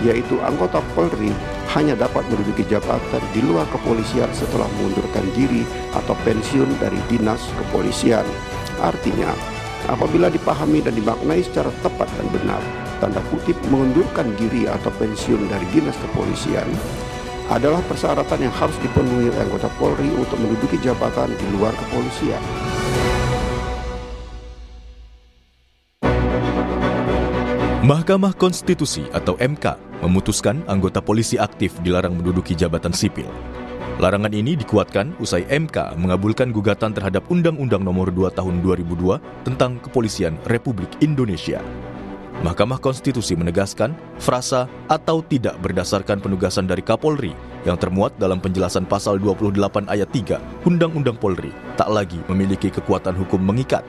yaitu anggota Polri hanya dapat menduduki jabatan di luar kepolisian setelah mengundurkan diri atau pensiun dari dinas kepolisian. Artinya, apabila dipahami dan dimaknai secara tepat dan benar, tanda kutip mengundurkan diri atau pensiun dari dinas kepolisian adalah persyaratan yang harus dipenuhi oleh anggota Polri untuk menduduki jabatan di luar kepolisian. Mahkamah Konstitusi atau MK memutuskan anggota polisi aktif dilarang menduduki jabatan sipil. Larangan ini dikuatkan usai MK mengabulkan gugatan terhadap Undang-Undang Nomor 2 Tahun 2002 tentang Kepolisian Republik Indonesia. Mahkamah Konstitusi menegaskan frasa atau tidak berdasarkan penugasan dari Kapolri yang termuat dalam penjelasan pasal 28 ayat 3 Undang-Undang Polri tak lagi memiliki kekuatan hukum mengikat.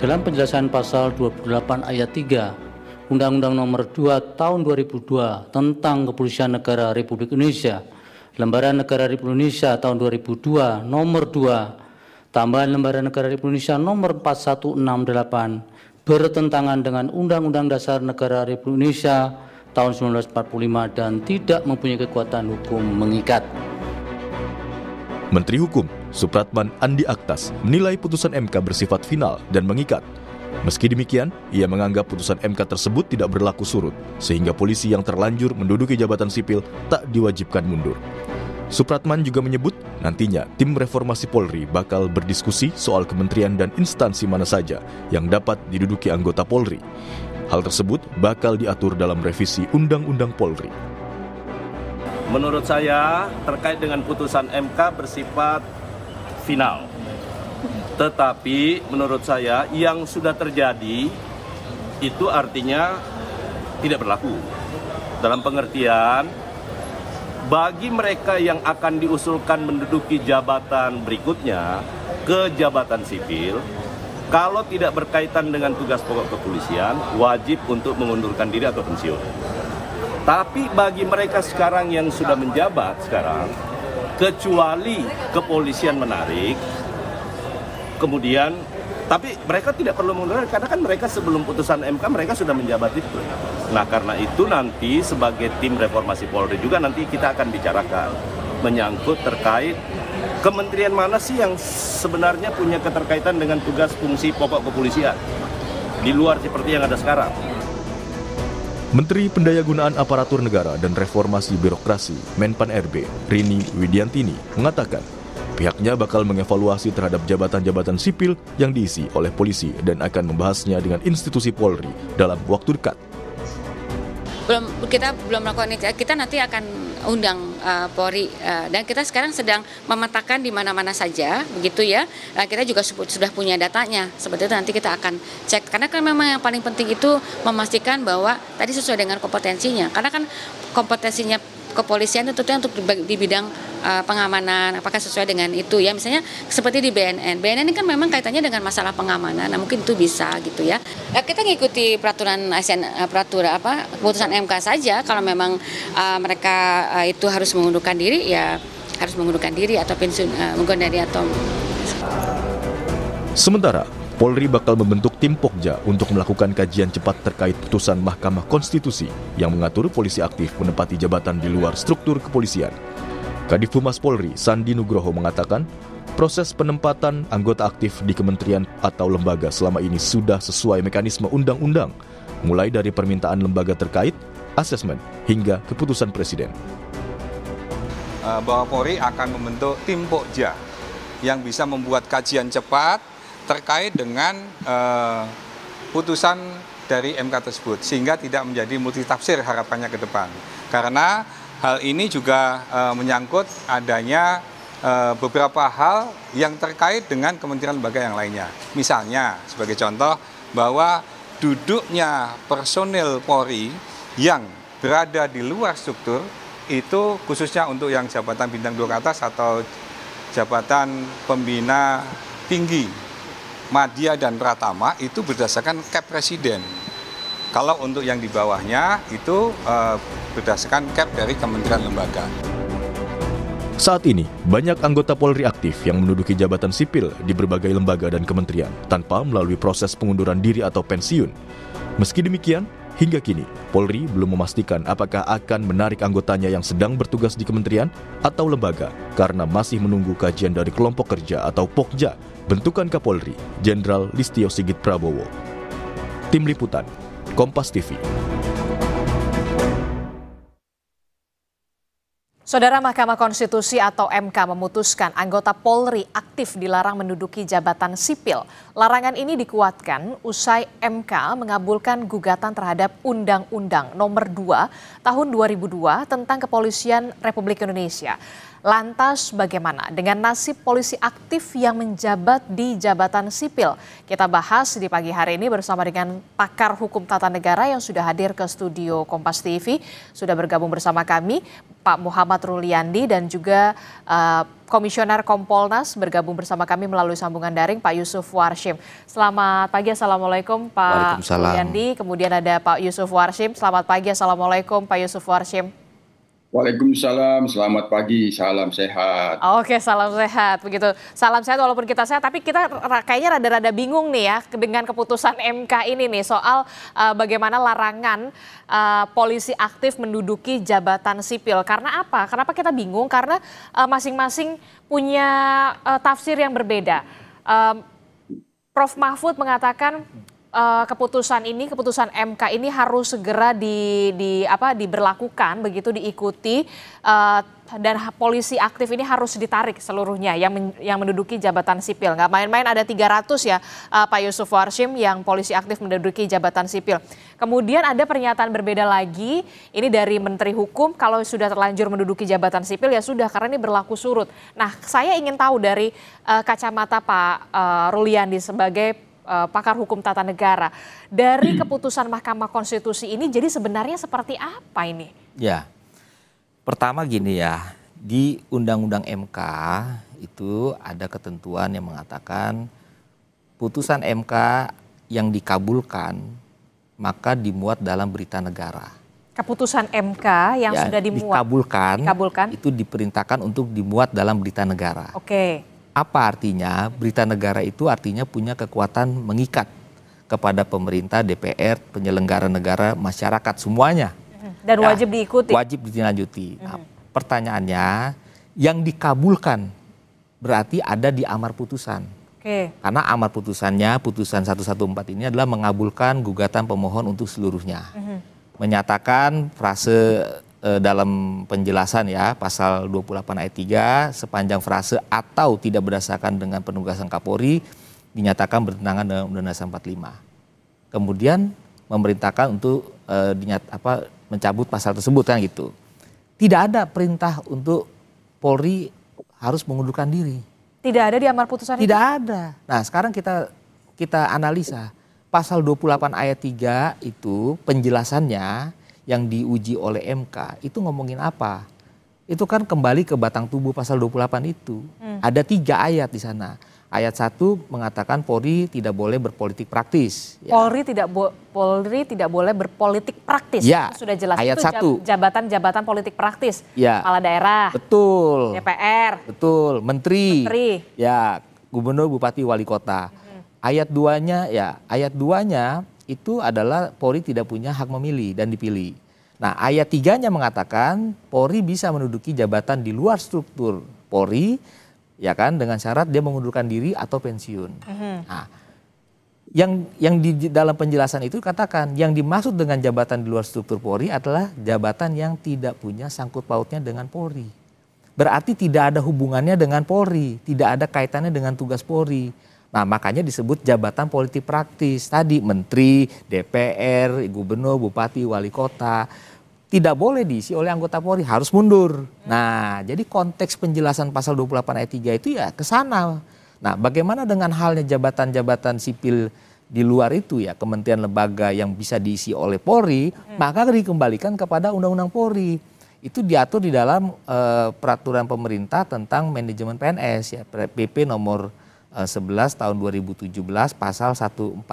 Dalam penjelasan pasal 28 ayat 3 Undang-Undang Nomor 2 Tahun 2002 tentang Kepolisian Negara Republik Indonesia, Lembaran Negara Republik Indonesia tahun 2002 Nomor 2, tambahan Lembaran Negara Republik Indonesia Nomor 4168 bertentangan dengan Undang-Undang Dasar Negara Republik Indonesia tahun 1945 dan tidak mempunyai kekuatan hukum mengikat. Menteri Hukum Supratman Andi Aktas menilai putusan MK bersifat final dan mengikat. Meski demikian, ia menganggap putusan MK tersebut tidak berlaku surut, sehingga polisi yang terlanjur menduduki jabatan sipil tak diwajibkan mundur. Supratman juga menyebut nantinya tim reformasi Polri bakal berdiskusi soal kementerian dan instansi mana saja yang dapat diduduki anggota Polri. Hal tersebut bakal diatur dalam revisi Undang-Undang Polri. Menurut saya terkait dengan putusan MK bersifat final. Tetapi menurut saya yang sudah terjadi itu artinya tidak berlaku. Dalam pengertian bagi mereka yang akan diusulkan menduduki jabatan berikutnya ke jabatan sipil, kalau tidak berkaitan dengan tugas pokok kepolisian, wajib untuk mengundurkan diri atau pensiun. Tapi bagi mereka sekarang yang sudah menjabat sekarang, kecuali kepolisian menarik, kemudian, tapi mereka tidak perlu mengundurkan karena kan mereka sebelum putusan MK mereka sudah menjabat itu. Nah karena itu nanti sebagai tim reformasi Polri juga nanti kita akan bicarakan menyangkut terkait kementerian mana sih yang sebenarnya punya keterkaitan dengan tugas fungsi pokok kepolisian di luar seperti yang ada sekarang. Menteri Pendayagunaan Aparatur Negara dan Reformasi Birokrasi Menpan RB Rini Widiantini mengatakan pihaknya bakal mengevaluasi terhadap jabatan-jabatan sipil yang diisi oleh polisi dan akan membahasnya dengan institusi Polri dalam waktu dekat. Kita belum melakukan itu, kita nanti akan undang Polri dan kita sekarang sedang memetakan di mana-mana saja begitu ya. Kita juga sudah punya datanya, seperti itu nanti kita akan cek karena kan memang yang paling penting itu memastikan bahwa tadi sesuai dengan kompetensinya, karena kan kompetensinya kepolisian itu tentunya untuk di bidang pengamanan, apakah sesuai dengan itu ya, misalnya seperti di BNN ini kan memang kaitannya dengan masalah pengamanan, nah mungkin itu bisa gitu ya. Kita ngikuti peraturan keputusan MK saja, kalau memang mereka itu harus mengundurkan diri ya harus mengundurkan diri atau pensiun mengundurkan diri atau. Sementara Polri bakal membentuk tim Pokja untuk melakukan kajian cepat terkait putusan Mahkamah Konstitusi yang mengatur polisi aktif menempati jabatan di luar struktur kepolisian. Kadif Humas Polri, Sandi Nugroho mengatakan, proses penempatan anggota aktif di kementerian atau lembaga selama ini sudah sesuai mekanisme undang-undang, mulai dari permintaan lembaga terkait, asesmen, hingga keputusan Presiden. Bahwa Polri akan membentuk tim Pokja yang bisa membuat kajian cepat terkait dengan putusan dari MK tersebut, sehingga tidak menjadi multitafsir harapannya ke depan. Karena hal ini juga menyangkut adanya beberapa hal yang terkait dengan kementerian lembaga yang lainnya. Misalnya, sebagai contoh, bahwa duduknya personil Polri yang berada di luar struktur, itu khususnya untuk yang jabatan bintang 2 ke atas atau jabatan pembina tinggi, Madya dan Pratama itu berdasarkan cap Presiden. Kalau untuk yang di bawahnya itu berdasarkan cap dari kementerian lembaga. Saat ini, banyak anggota Polri aktif yang menduduki jabatan sipil di berbagai lembaga dan kementerian tanpa melalui proses pengunduran diri atau pensiun. Meski demikian, Hingga kini, Polri belum memastikan apakah akan menarik anggotanya yang sedang bertugas di kementerian atau lembaga karena masih menunggu kajian dari kelompok kerja atau Pokja bentukan Kapolri, Jenderal Listio Sigit Prabowo. Tim Liputan, Kompas TV. Saudara, Mahkamah Konstitusi atau MK memutuskan anggota Polri aktif dilarang menduduki jabatan sipil. Larangan ini dikuatkan usai MK mengabulkan gugatan terhadap Undang-Undang Nomor 2 Tahun 2002 tentang Kepolisian Republik Indonesia. Lantas bagaimana dengan nasib polisi aktif yang menjabat di jabatan sipil? Kita bahas di pagi hari ini bersama dengan pakar hukum tata negara yang sudah hadir ke studio Kompas TV. Sudah bergabung bersama kami Pak Muhammad Ruliandi dan juga Komisioner Kompolnas bergabung bersama kami melalui sambungan daring Pak Yusuf Warshim. Selamat pagi, Assalamualaikum Pak Ruliandi. Kemudian ada Pak Yusuf Warshim. Selamat pagi, Assalamualaikum Pak Yusuf Warshim. Waalaikumsalam, selamat pagi, salam sehat. Oke, salam sehat. Begitu, salam sehat walaupun kita sehat, tapi kita kayaknya rada-rada bingung nih ya dengan keputusan MK ini nih soal bagaimana larangan polisi aktif menduduki jabatan sipil. Karena apa? Kenapa kita bingung? Karena masing-masing punya tafsir yang berbeda. Prof. Mahfud mengatakan keputusan MK ini harus segera diberlakukan, begitu diikuti, dan polisi aktif ini harus ditarik seluruhnya yang menduduki jabatan sipil. Nggak main-main, ada 300 ya Pak Yusuf Warshim yang polisi aktif menduduki jabatan sipil. Kemudian ada pernyataan berbeda lagi, ini dari Menteri Hukum, kalau sudah terlanjur menduduki jabatan sipil ya sudah, karena ini berlaku surut. Nah, saya ingin tahu dari kacamata Pak Ruliandi sebagai pakar hukum tata negara, dari keputusan Mahkamah Konstitusi ini jadi sebenarnya seperti apa ini? Ya, pertama gini ya, di Undang-Undang MK itu ada ketentuan yang mengatakan putusan MK yang dikabulkan maka dimuat dalam berita negara. Keputusan MK yang sudah dikabulkan itu diperintahkan untuk dimuat dalam berita negara. Oke. Apa artinya? Berita negara itu artinya punya kekuatan mengikat kepada pemerintah, DPR, penyelenggara negara, masyarakat, semuanya. Dan wajib diikuti. Wajib ditindaklanjuti. Nah, pertanyaannya, yang dikabulkan berarti ada di amar putusan. Oke. Karena amar putusannya, putusan 114 ini adalah mengabulkan gugatan pemohon untuk seluruhnya. Menyatakan frase dalam penjelasan ya, pasal 28 ayat 3, sepanjang frase atau tidak berdasarkan dengan penugasan Kapolri dinyatakan bertentangan dengan Undang-Undang 45. Kemudian memerintahkan untuk mencabut pasal tersebut kan gitu. Tidak ada perintah untuk Polri harus mengundurkan diri. Tidak ada di amar putusan itu? Tidak ada. Nah, sekarang kita analisa pasal 28 ayat 3 itu penjelasannya yang diuji oleh MK itu ngomongin apa? Itu kan kembali ke batang tubuh pasal 28 itu. Ada 3 ayat di sana. Ayat 1 mengatakan Polri tidak boleh berpolitik praktis. Ya. Polri tidak boleh berpolitik praktis. Ya, itu sudah jelas. Ayat itu jabatan-jabatan politik praktis. Ya. Kepala daerah. Betul. DPR. Betul. Menteri. Ya, gubernur, bupati, wali kota. Ayat 2-nya ya, ayat 2-nya itu adalah Polri tidak punya hak memilih dan dipilih. Nah, ayat 3-nya mengatakan Polri bisa menduduki jabatan di luar struktur Polri, ya kan, dengan syarat dia mengundurkan diri atau pensiun. Nah, yang di dalam penjelasan itu katakan yang dimaksud dengan jabatan di luar struktur Polri adalah jabatan yang tidak punya sangkut pautnya dengan Polri. Berarti tidak ada hubungannya dengan Polri, tidak ada kaitannya dengan tugas Polri. Nah, makanya disebut jabatan politik praktis. Tadi menteri, DPR, gubernur, bupati, wali kota. Tidak boleh diisi oleh anggota Polri, harus mundur. Nah, jadi konteks penjelasan pasal 28 ayat 3 itu ya ke sana. Nah, bagaimana dengan halnya jabatan-jabatan sipil di luar itu ya, kementerian lembaga yang bisa diisi oleh Polri, maka dikembalikan kepada Undang-Undang Polri. Itu diatur di dalam peraturan pemerintah tentang manajemen PNS ya, PP nomor 11 tahun 2017 pasal 148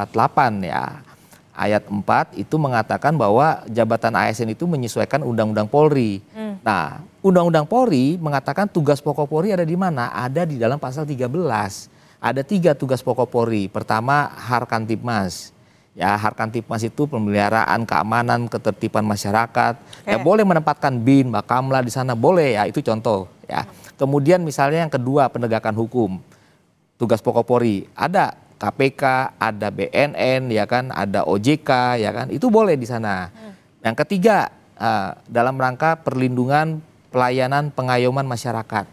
ya. Ayat 4 itu mengatakan bahwa jabatan ASN itu menyesuaikan Undang-Undang Polri. Nah, Undang-Undang Polri mengatakan tugas pokok Polri ada di mana? Ada di dalam pasal 13. Ada 3 tugas pokok Polri. Pertama, Harkantipmas. Ya, Harkantipmas itu pemeliharaan keamanan, ketertiban masyarakat. Ya boleh menempatkan BIN, Bakamla di sana boleh ya, itu contoh ya. Kemudian misalnya yang kedua penegakan hukum. Tugas pokok Polri ada KPK, ada BNN ya kan, ada OJK ya kan. Itu boleh di sana. Yang ketiga dalam rangka perlindungan, pelayanan, pengayoman masyarakat.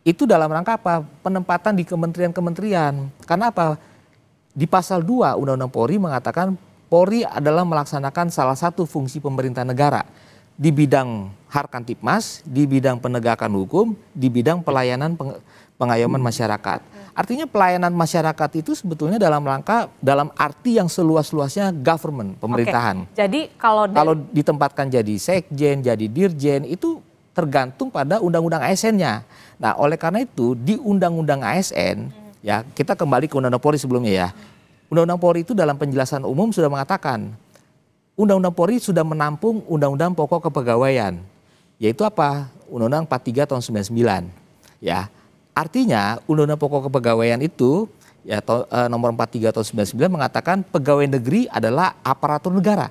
Itu dalam rangka apa? Penempatan di kementerian-kementerian. Karena apa? Di pasal 2 Undang-Undang Polri mengatakan Polri adalah melaksanakan salah satu fungsi pemerintah negara di bidang Harkantipmas, di bidang penegakan hukum, di bidang pelayanan pengayoman masyarakat. Artinya pelayanan masyarakat itu sebetulnya dalam arti yang seluas-luasnya government, pemerintahan. Jadi kalau ditempatkan jadi sekjen, jadi dirjen itu tergantung pada undang-undang ASN-nya. Nah, oleh karena itu di undang-undang ASN ya, kita kembali ke Undang-Undang Polri sebelumnya ya. Undang-Undang Polri itu dalam penjelasan umum sudah mengatakan Undang-Undang Polri sudah menampung Undang-Undang Pokok Kepegawaian, yaitu apa? Undang-Undang 43 tahun 99. Ya, artinya Undang-Undang Pokok Kepegawaian itu ya nomor 43 tahun 99 mengatakan pegawai negeri adalah aparatur negara.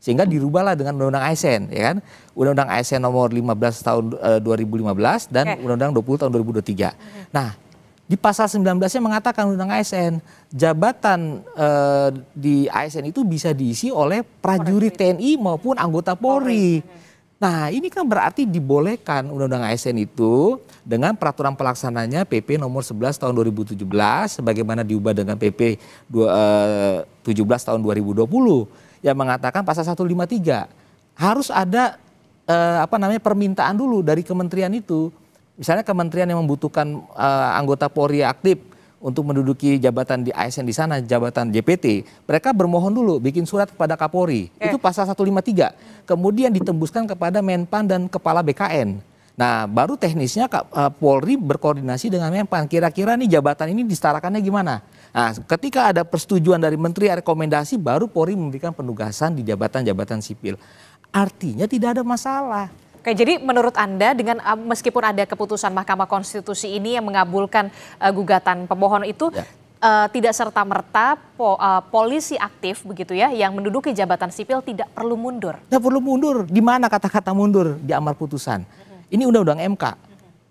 Sehingga dirubahlah dengan Undang-Undang ASN, ya kan? Undang-Undang ASN nomor 15 tahun 2015 dan Undang-Undang 20 tahun 2023. Nah, di pasal 19-nya mengatakan Undang ASN, jabatan di ASN itu bisa diisi oleh prajurit TNI maupun anggota Polri. Nah, ini kan berarti dibolehkan Undang-Undang ASN itu dengan peraturan pelaksananya PP nomor 11 tahun 2017 sebagaimana diubah dengan PP 17 tahun 2020 yang mengatakan pasal 153 harus ada permintaan dulu dari kementerian itu. Misalnya kementerian yang membutuhkan anggota Polri aktif untuk menduduki jabatan di ASN di sana, jabatan JPT, mereka bermohon dulu bikin surat kepada Kapolri. Itu pasal 153. Kemudian ditembuskan kepada Menpan dan Kepala BKN. Nah, baru teknisnya Polri berkoordinasi dengan Menpan. Kira-kira nih jabatan ini disetarakannya gimana? Nah, ketika ada persetujuan dari Menteri rekomendasi, baru Polri memberikan penugasan di jabatan-jabatan sipil. Artinya tidak ada masalah. Oke, jadi menurut Anda dengan meskipun ada keputusan Mahkamah Konstitusi ini yang mengabulkan gugatan pemohon itu tidak serta-merta polisi aktif begitu ya yang menduduki jabatan sipil tidak perlu mundur. Tidak perlu mundur. Di mana kata-kata mundur di amar putusan? Ini Undang-Undang MK.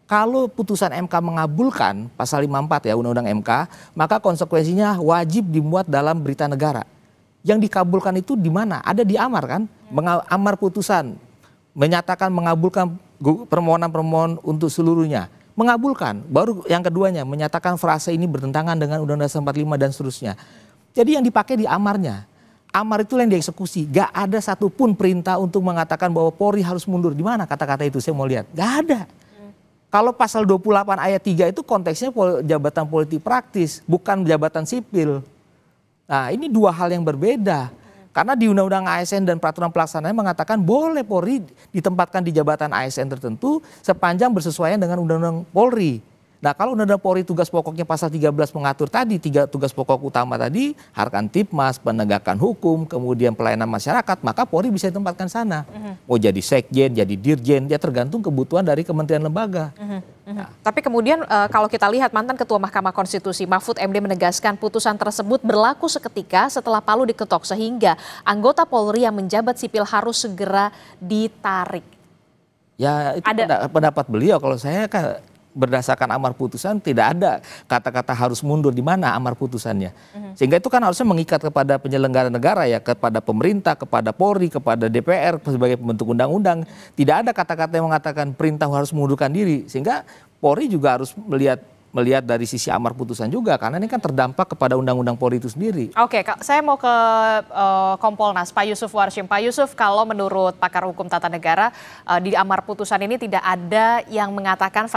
Kalau putusan MK mengabulkan pasal 54 ya Undang-Undang MK, maka konsekuensinya wajib dimuat dalam berita negara. Yang dikabulkan itu di mana? Ada di amar kan? Amar putusan menyatakan mengabulkan permohonan-permohonan untuk seluruhnya. Mengabulkan. Baru yang keduanya menyatakan frase ini bertentangan dengan Undang-Undang 45 dan seterusnya. Jadi yang dipakai di amarnya. Amar itu yang dieksekusi. Gak ada satupun perintah untuk mengatakan bahwa Polri harus mundur. Di mana kata-kata itu saya mau lihat. Gak ada. Kalau pasal 28 ayat 3 itu konteksnya jabatan politik praktis. Bukan jabatan sipil. Nah, ini dua hal yang berbeda. Karena di Undang-Undang ASN dan peraturan pelaksanaannya mengatakan boleh Polri ditempatkan di jabatan ASN tertentu sepanjang bersesuaian dengan Undang-Undang Polri. Nah, kalau Undang-Undang Polri tugas pokoknya pasal 13 mengatur tadi, 3 tugas pokok utama tadi, Harkantipmas, penegakan hukum, kemudian pelayanan masyarakat, maka Polri bisa ditempatkan sana. Mau jadi sekjen, jadi dirjen, ya tergantung kebutuhan dari kementerian lembaga. Nah. Tapi kemudian kalau kita lihat mantan Ketua Mahkamah Konstitusi Mahfud MD menegaskan putusan tersebut berlaku seketika setelah palu diketok sehingga anggota Polri yang menjabat sipil harus segera ditarik. Ya itu pendapat beliau. Kalau saya kan berdasarkan amar putusan tidak ada kata-kata harus mundur di mana amar putusannya. Sehingga itu kan harusnya mengikat kepada penyelenggara negara ya, kepada pemerintah, kepada Polri, kepada DPR sebagai pembentuk undang-undang. Tidak ada kata-kata yang mengatakan perintah harus mengundurkan diri. Sehingga Polri juga harus melihat dari sisi amar putusan juga karena ini kan terdampak kepada undang-undang Polri itu sendiri. Oke, saya mau ke Kompolnas, Pak Yusuf Warshim. Pak Yusuf, kalau menurut pakar hukum tata negara di amar putusan ini tidak ada yang mengatakan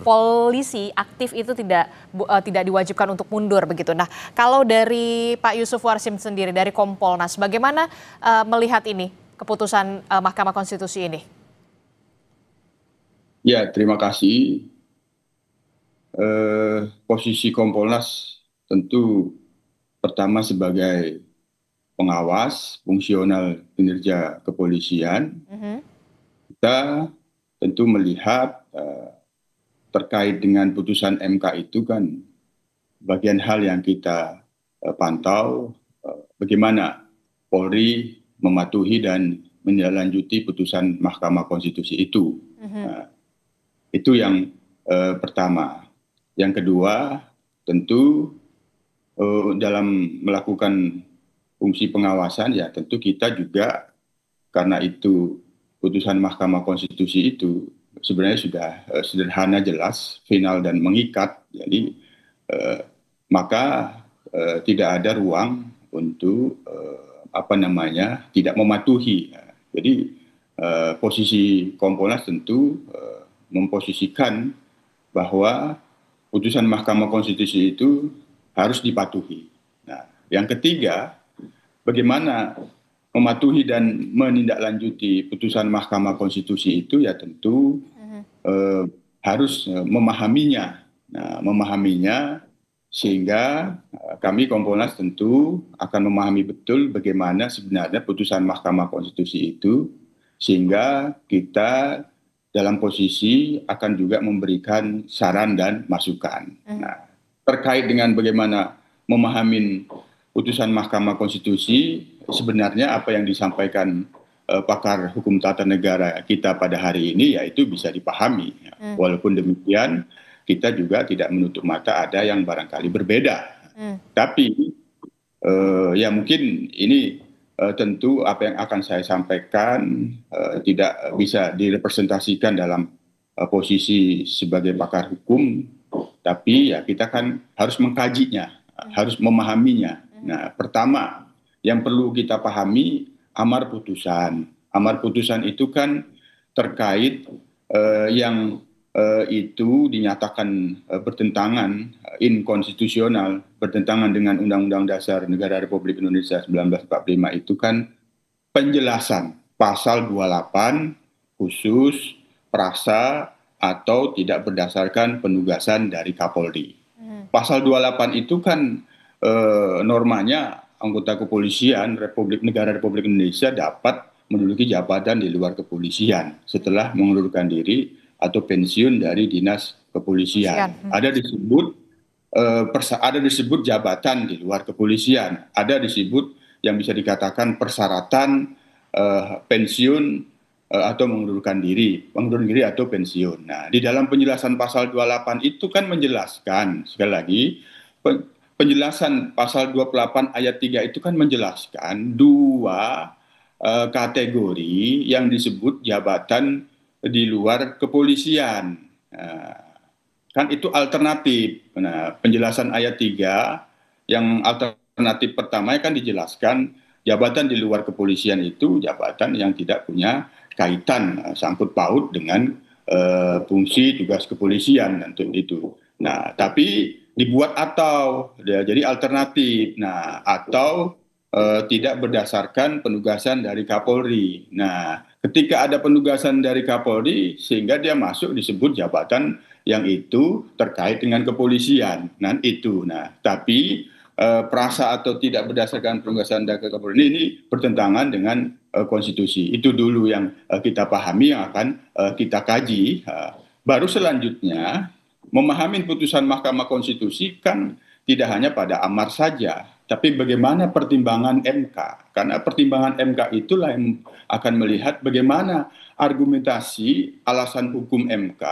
polisi aktif itu tidak diwajibkan untuk mundur begitu. Nah, kalau dari Pak Yusuf Warshim sendiri dari Kompolnas, bagaimana melihat ini keputusan Mahkamah Konstitusi ini? Ya, terima kasih. Posisi Kompolnas tentu pertama sebagai pengawas fungsional kinerja kepolisian. Kita tentu melihat terkait dengan putusan MK itu kan bagian hal yang kita pantau bagaimana Polri mematuhi dan menindaklanjuti putusan Mahkamah Konstitusi itu. Itu yang pertama. Yang kedua, tentu dalam melakukan fungsi pengawasan ya tentu kita juga, karena itu putusan Mahkamah Konstitusi itu sebenarnya sudah sederhana, jelas, final dan mengikat. Jadi maka tidak ada ruang untuk tidak mematuhi. Jadi posisi Kompolnas tentu memposisikan bahwa putusan Mahkamah Konstitusi itu harus dipatuhi. Nah, yang ketiga, bagaimana mematuhi dan menindaklanjuti putusan Mahkamah Konstitusi itu ya tentu harus memahaminya. Nah, memahaminya sehingga kami Kompolnas tentu akan memahami betul bagaimana sebenarnya putusan Mahkamah Konstitusi itu, sehingga kita dalam posisi akan juga memberikan saran dan masukan. Nah, terkait dengan bagaimana memahami putusan Mahkamah Konstitusi, sebenarnya apa yang disampaikan pakar hukum tata negara kita pada hari ini yaitu bisa dipahami. Walaupun demikian, kita juga tidak menutup mata ada yang barangkali berbeda. Tapi ya mungkin ini tentu apa yang akan saya sampaikan tidak bisa direpresentasikan dalam posisi sebagai pakar hukum, tapi ya kita kan harus mengkajinya, harus memahaminya. Nah, pertama yang perlu kita pahami amar putusan. Amar putusan itu kan terkait yang itu dinyatakan bertentangan, inkonstitusional, bertentangan dengan Undang-Undang Dasar Negara Republik Indonesia 1945 itu kan penjelasan pasal 28 khusus prasa atau tidak berdasarkan penugasan dari Kapolri. Pasal 28 itu kan normanya anggota kepolisian Negara Republik Indonesia dapat menduduki jabatan di luar kepolisian setelah mengundurkan diri atau pensiun dari dinas kepolisian. Ada disebut jabatan di luar kepolisian, ada disebut yang bisa dikatakan persyaratan pensiun atau mengundurkan diri atau pensiun. Nah, di dalam penjelasan pasal 28 itu kan menjelaskan, sekali lagi, penjelasan pasal 28 ayat 3 itu kan menjelaskan dua kategori yang disebut jabatan di luar kepolisian. Kan itu alternatif. Nah, penjelasan ayat 3 yang alternatif pertama kan dijelaskan jabatan di luar kepolisian itu jabatan yang tidak punya kaitan sangkut paut dengan fungsi tugas kepolisian untuk itu. Nah, tapi dibuat atau jadi alternatif. Nah, atau tidak berdasarkan penugasan dari Kapolri. Nah, ketika ada penugasan dari Kapolri, sehingga dia masuk disebut jabatan yang itu terkait dengan kepolisian. Nah, itu. Nah, tapi perasa atau tidak berdasarkan penugasan dari Kapolri ini bertentangan dengan konstitusi. Itu dulu yang kita pahami, yang akan kita kaji. Baru selanjutnya, memahami putusan Mahkamah Konstitusi kan tidak hanya pada amar saja, tapi bagaimana pertimbangan MK. Karena pertimbangan MK itulah yang akan melihat bagaimana argumentasi alasan hukum MK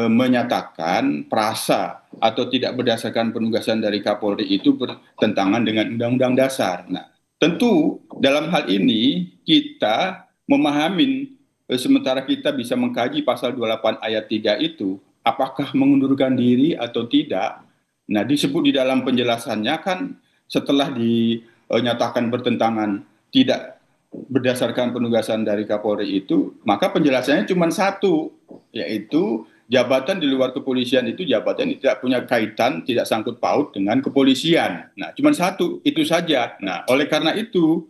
menyatakan perasa atau tidak berdasarkan penugasan dari Kapolri itu bertentangan dengan Undang-Undang Dasar. Nah, tentu dalam hal ini kita memahami, sementara kita bisa mengkaji pasal 28 ayat 3 itu, apakah mengundurkan diri atau tidak. Nah, disebut di dalam penjelasannya kan setelah dinyatakan bertentangan tidak berdasarkan penugasan dari Kapolri itu, maka penjelasannya cuma satu, yaitu jabatan di luar kepolisian itu jabatan yang tidak punya kaitan, tidak sangkut paut dengan kepolisian. Nah, cuma satu, itu saja. Nah, oleh karena itu,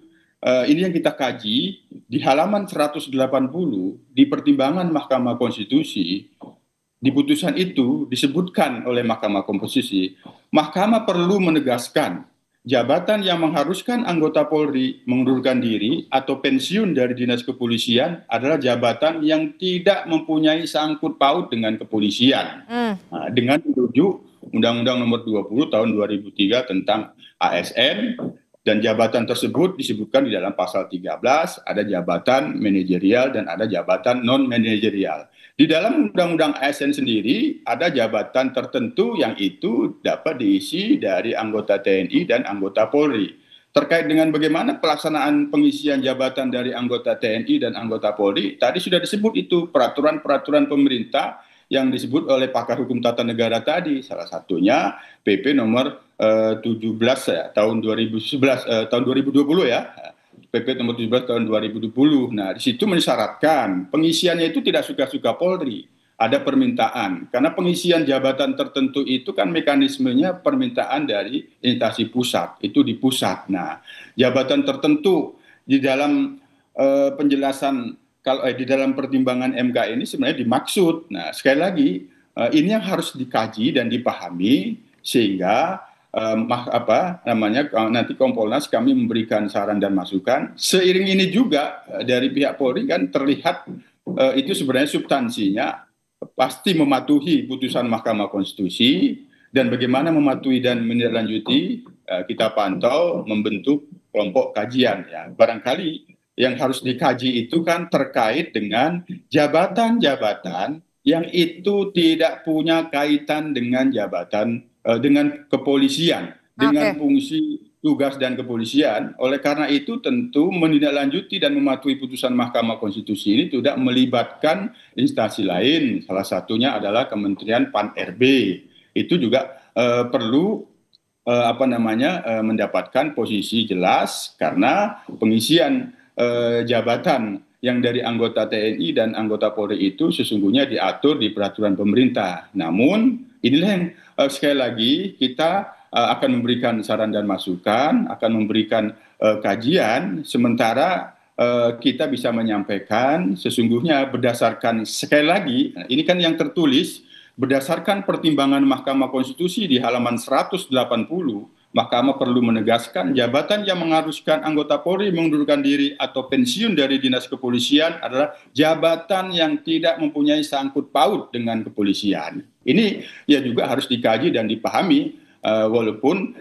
ini yang kita kaji di halaman 180 di pertimbangan Mahkamah Konstitusi. Di putusan itu disebutkan oleh Mahkamah Konstitusi, Mahkamah perlu menegaskan jabatan yang mengharuskan anggota Polri mengundurkan diri atau pensiun dari dinas kepolisian adalah jabatan yang tidak mempunyai sangkut paut dengan kepolisian. Nah, dengan merujuk Undang-Undang Nomor 20 Tahun 2003 tentang ASN, dan jabatan tersebut disebutkan di dalam pasal 13, ada jabatan manajerial dan ada jabatan non-manajerial. Di dalam Undang-Undang ASN sendiri ada jabatan tertentu yang itu dapat diisi dari anggota TNI dan anggota Polri. Terkait dengan bagaimana pelaksanaan pengisian jabatan dari anggota TNI dan anggota Polri, tadi sudah disebut itu peraturan-peraturan pemerintah yang disebut oleh pakar hukum tata negara tadi. Salah satunya PP nomor 17 ya, tahun 2011 tahun 2020 ya. PP nomor 17 tahun 2020. Nah, di situ mensyaratkan pengisiannya itu tidak suka-suka Polri. Ada permintaan, karena pengisian jabatan tertentu itu kan mekanismenya permintaan dari instansi pusat, itu di pusat. Nah, jabatan tertentu di dalam penjelasan, kalau di dalam pertimbangan MK ini sebenarnya dimaksud. Nah, sekali lagi ini yang harus dikaji dan dipahami sehingga nanti Kompolnas kami memberikan saran dan masukan. Seiring ini juga dari pihak Polri kan terlihat itu sebenarnya substansinya pasti mematuhi putusan Mahkamah Konstitusi, dan bagaimana mematuhi dan menindaklanjuti kita pantau membentuk kelompok kajian ya. Barangkali yang harus dikaji itu kan terkait dengan jabatan-jabatan yang itu tidak punya kaitan dengan jabatan dengan kepolisian, dengan fungsi tugas dan kepolisian. Oleh karena itu tentu menindaklanjuti dan mematuhi putusan Mahkamah Konstitusi ini tidak melibatkan instansi lain. Salah satunya adalah Kementerian Pan-RB. Itu juga perlu mendapatkan posisi jelas, karena pengisian jabatan yang dari anggota TNI dan anggota Polri itu sesungguhnya diatur di peraturan pemerintah. Namun inilah yang sekali lagi kita akan memberikan saran dan masukan, akan memberikan kajian, sementara kita bisa menyampaikan sesungguhnya berdasarkan, sekali lagi, ini kan yang tertulis, berdasarkan pertimbangan Mahkamah Konstitusi di halaman 180, Mahkamah perlu menegaskan jabatan yang mengharuskan anggota Polri mengundurkan diri atau pensiun dari dinas kepolisian adalah jabatan yang tidak mempunyai sangkut paut dengan kepolisian. Ini ya juga harus dikaji dan dipahami. Walaupun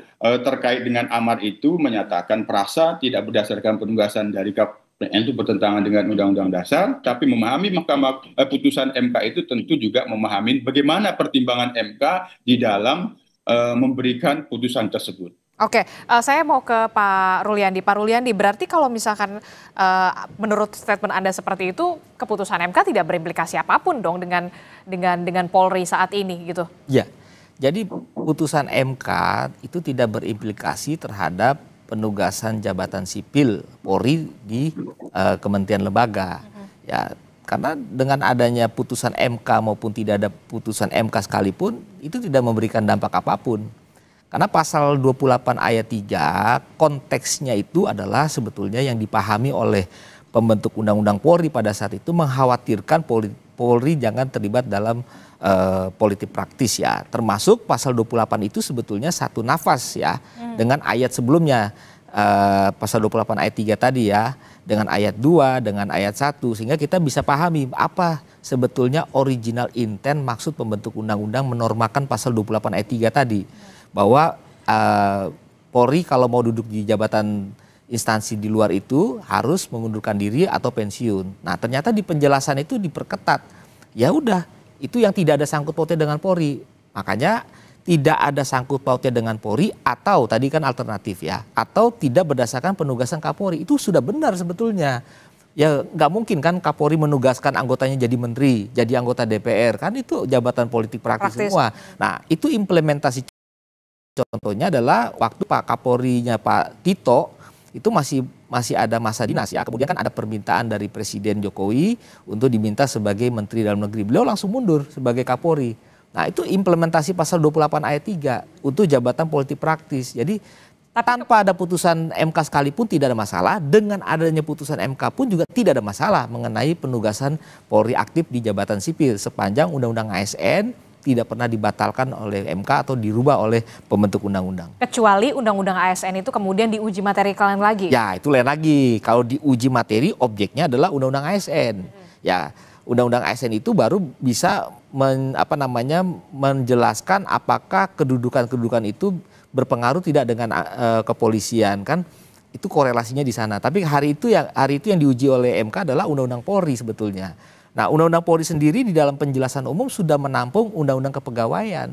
terkait dengan amar itu menyatakan frasa tidak berdasarkan penugasan dari KPN itu bertentangan dengan Undang-Undang Dasar, tapi memahami putusan MK itu tentu juga memahami bagaimana pertimbangan MK di dalam memberikan putusan tersebut. Oke, saya mau ke Pak Ruliandi. Pak Ruliandi, berarti kalau misalkan menurut statement Anda seperti itu, keputusan MK tidak berimplikasi apapun dong dengan Polri saat ini gitu? Ya. Jadi putusan MK itu tidak berimplikasi terhadap penugasan jabatan sipil Polri di kementerian lembaga. Ya, karena dengan adanya putusan MK maupun tidak ada putusan MK sekalipun itu tidak memberikan dampak apapun. Karena pasal 28 ayat 3 konteksnya itu adalah sebetulnya yang dipahami oleh pembentuk undang-undang Polri pada saat itu mengkhawatirkan Polri jangan terlibat dalam politik praktis ya, termasuk pasal 28 itu sebetulnya satu nafas ya dengan ayat sebelumnya, pasal 28 ayat 3 tadi ya, dengan ayat 2, dengan ayat 1, sehingga kita bisa pahami apa sebetulnya original intent maksud pembentuk undang-undang menormakan pasal 28 ayat 3 tadi, bahwa Polri kalau mau duduk di jabatan instansi di luar itu harus mengundurkan diri atau pensiun. Nah ternyata di penjelasan itu diperketat, ya udah itu yang tidak ada sangkut pautnya dengan Polri. Makanya tidak ada sangkut pautnya dengan Polri, atau tadi kan alternatif ya, atau tidak berdasarkan penugasan Kapolri. Itu sudah benar sebetulnya. Ya nggak mungkin kan Kapolri menugaskan anggotanya jadi menteri, jadi anggota DPR. Kan itu jabatan politik praktis semua. Nah itu implementasi, contohnya adalah waktu Pak Kapolrinya Pak Tito itu masih ada masa dinas ya. Kemudian kan ada permintaan dari Presiden Jokowi untuk diminta sebagai Menteri Dalam Negeri. Beliau langsung mundur sebagai Kapolri. Nah itu implementasi pasal 28 ayat 3 untuk jabatan politik praktis. Jadi tanpa ada putusan MK sekalipun tidak ada masalah. Dengan adanya putusan MK pun juga tidak ada masalah mengenai penugasan Polri aktif di jabatan sipil. Sepanjang Undang-Undang ASN tidak pernah dibatalkan oleh MK atau dirubah oleh pembentuk undang-undang. Kecuali Undang-Undang ASN itu kemudian diuji materi kalian lagi? Ya itu lain lagi. Kalau diuji materi objeknya adalah Undang-Undang ASN. Ya Undang-Undang ASN itu baru bisa menjelaskan apakah kedudukan itu berpengaruh tidak dengan kepolisian, kan itu korelasinya di sana. Tapi hari itu yang diuji oleh MK adalah Undang-Undang Polri sebetulnya. Nah, Undang-Undang Polri sendiri di dalam penjelasan umum sudah menampung Undang-Undang Kepegawaian.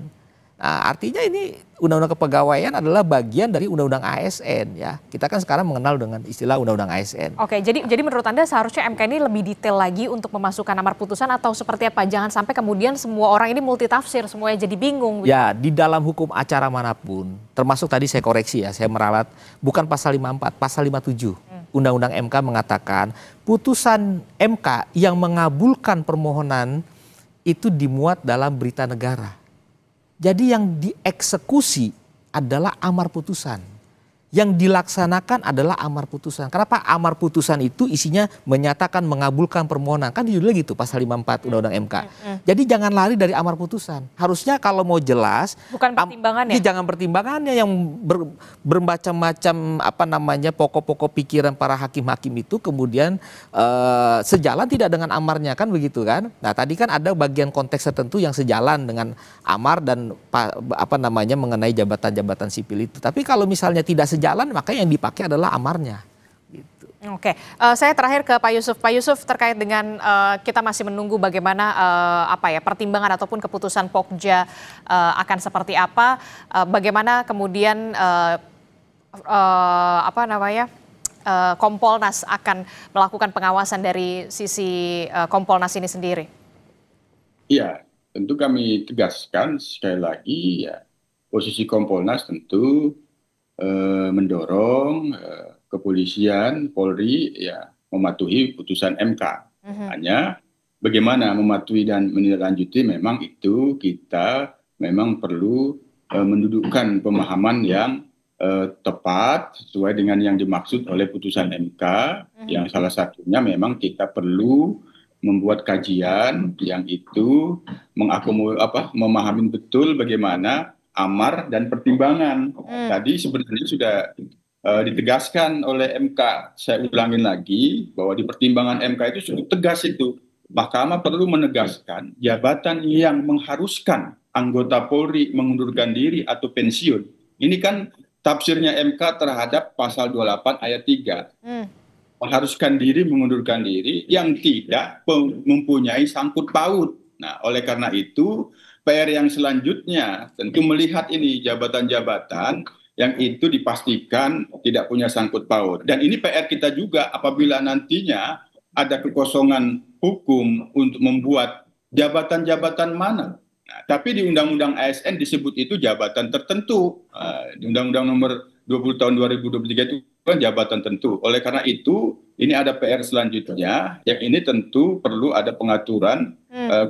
Nah, artinya ini Undang-Undang Kepegawaian adalah bagian dari Undang-Undang ASN ya. Kita kan sekarang mengenal dengan istilah Undang-Undang ASN. Oke, jadi menurut Anda seharusnya MK ini lebih detail lagi untuk memasukkan amar putusan atau seperti apa? Jangan sampai kemudian semua orang ini multitafsir, semuanya jadi bingung. Ya, di dalam hukum acara manapun, termasuk tadi saya koreksi ya, saya meralat bukan pasal 54, pasal 57. Undang-Undang MK mengatakan putusan MK yang mengabulkan permohonan itu dimuat dalam berita negara. Jadi yang dieksekusi adalah amar putusan. Yang dilaksanakan adalah amar putusan. Kenapa? Amar putusan itu isinya menyatakan mengabulkan permohonan. Kan judulnya gitu pasal 54 Undang-Undang MK. Jadi jangan lari dari amar putusan. Harusnya kalau mau jelas. Bukan pertimbangannya. Jangan pertimbangannya yang bermacam-macam pokok-pokok pikiran para hakim-hakim itu kemudian sejalan tidak dengan amarnya, kan begitu kan. Nah tadi kan ada bagian konteks tertentu yang sejalan dengan amar dan mengenai jabatan-jabatan sipil itu. Tapi kalau misalnya tidak sejalan, maka yang dipakai adalah amarnya. Gitu. Oke, saya terakhir ke Pak Yusuf. Pak Yusuf, terkait dengan kita masih menunggu bagaimana pertimbangan ataupun keputusan Pokja akan seperti apa, bagaimana kemudian Kompolnas akan melakukan pengawasan dari sisi Kompolnas ini sendiri. Iya, tentu kami tegaskan sekali lagi ya, posisi Kompolnas tentu mendorong kepolisian, Polri ya mematuhi putusan MK. Hanya bagaimana mematuhi dan menindaklanjuti memang itu kita memang perlu mendudukkan pemahaman yang tepat sesuai dengan yang dimaksud oleh putusan MK. Yang salah satunya memang kita perlu membuat kajian yang itu memahami betul bagaimana amar dan pertimbangan. Tadi sebenarnya sudah ditegaskan oleh MK. Saya ulangin lagi bahwa di pertimbangan MK itu cukup tegas itu. Mahkamah perlu menegaskan jabatan yang mengharuskan anggota Polri mengundurkan diri atau pensiun. Ini kan tafsirnya MK terhadap pasal 28 ayat 3. Mengharuskan diri mengundurkan diri yang tidak mempunyai sangkut paut. Nah, oleh karena itu PR yang selanjutnya tentu melihat ini jabatan-jabatan yang itu dipastikan tidak punya sangkut paut. Dan ini PR kita juga apabila nantinya ada kekosongan hukum untuk membuat jabatan-jabatan mana. Nah, tapi di Undang-Undang ASN disebut itu jabatan tertentu. Di Undang-Undang nomor 20 tahun 2023 itu kan jabatan tertentu. Oleh karena itu ini ada PR selanjutnya yang ini tentu perlu ada pengaturan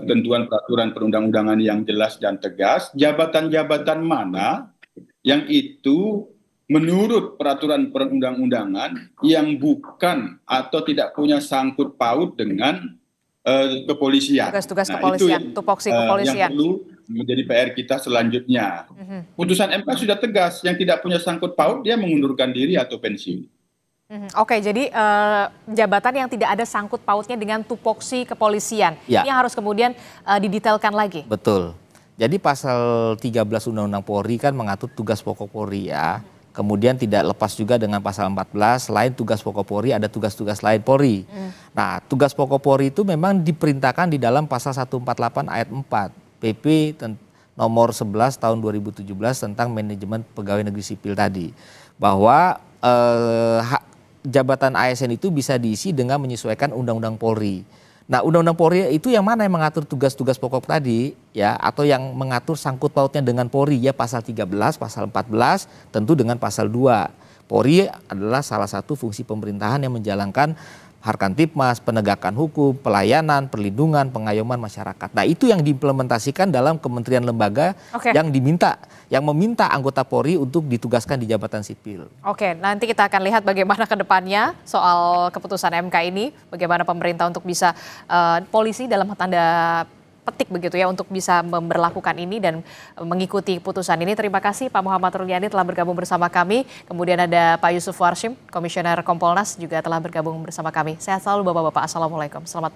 ketentuan peraturan perundang-undangan yang jelas dan tegas. Jabatan-jabatan mana yang itu menurut peraturan perundang-undangan yang bukan atau tidak punya sangkut paut dengan kepolisian. Tugas-tugas kepolisian, tupoksi kepolisian. Yang perlu menjadi PR kita selanjutnya. Putusan MK sudah tegas, yang tidak punya sangkut paut dia mengundurkan diri atau pensiun. Oke, jadi jabatan yang tidak ada sangkut pautnya dengan tupoksi kepolisian. Ya. Ini harus kemudian didetailkan lagi. Betul. Jadi pasal 13 Undang-Undang Polri kan mengatur tugas pokok Polri ya. Kemudian tidak lepas juga dengan pasal 14, selain tugas pokok Polri ada tugas-tugas lain Polri. Nah, tugas pokok Polri itu memang diperintahkan di dalam pasal 148 ayat 4 PP nomor 11 tahun 2017 tentang manajemen pegawai negeri sipil tadi. Bahwa jabatan ASN itu bisa diisi dengan menyesuaikan Undang-Undang Polri. Nah, Undang-Undang Polri itu yang mana yang mengatur tugas-tugas pokok tadi ya, atau yang mengatur sangkut pautnya dengan Polri ya, pasal 13, pasal 14 tentu dengan pasal 2. Polri adalah salah satu fungsi pemerintahan yang menjalankan Harkantipmas, penegakan hukum, pelayanan, perlindungan, pengayoman masyarakat. Nah, itu yang diimplementasikan dalam kementerian lembaga yang meminta anggota Polri untuk ditugaskan di jabatan sipil. Oke, nanti kita akan lihat bagaimana ke depannya soal keputusan MK ini, bagaimana pemerintah untuk bisa polisi dalam tanda petik begitu ya untuk bisa memberlakukan ini dan mengikuti putusan ini. Terima kasih Pak Muhammad Ruliani telah bergabung bersama kami. Kemudian ada Pak Yusuf Warshim, Komisioner Kompolnas juga telah bergabung bersama kami. Sehat selalu Bapak-Bapak. Assalamualaikum. Selamat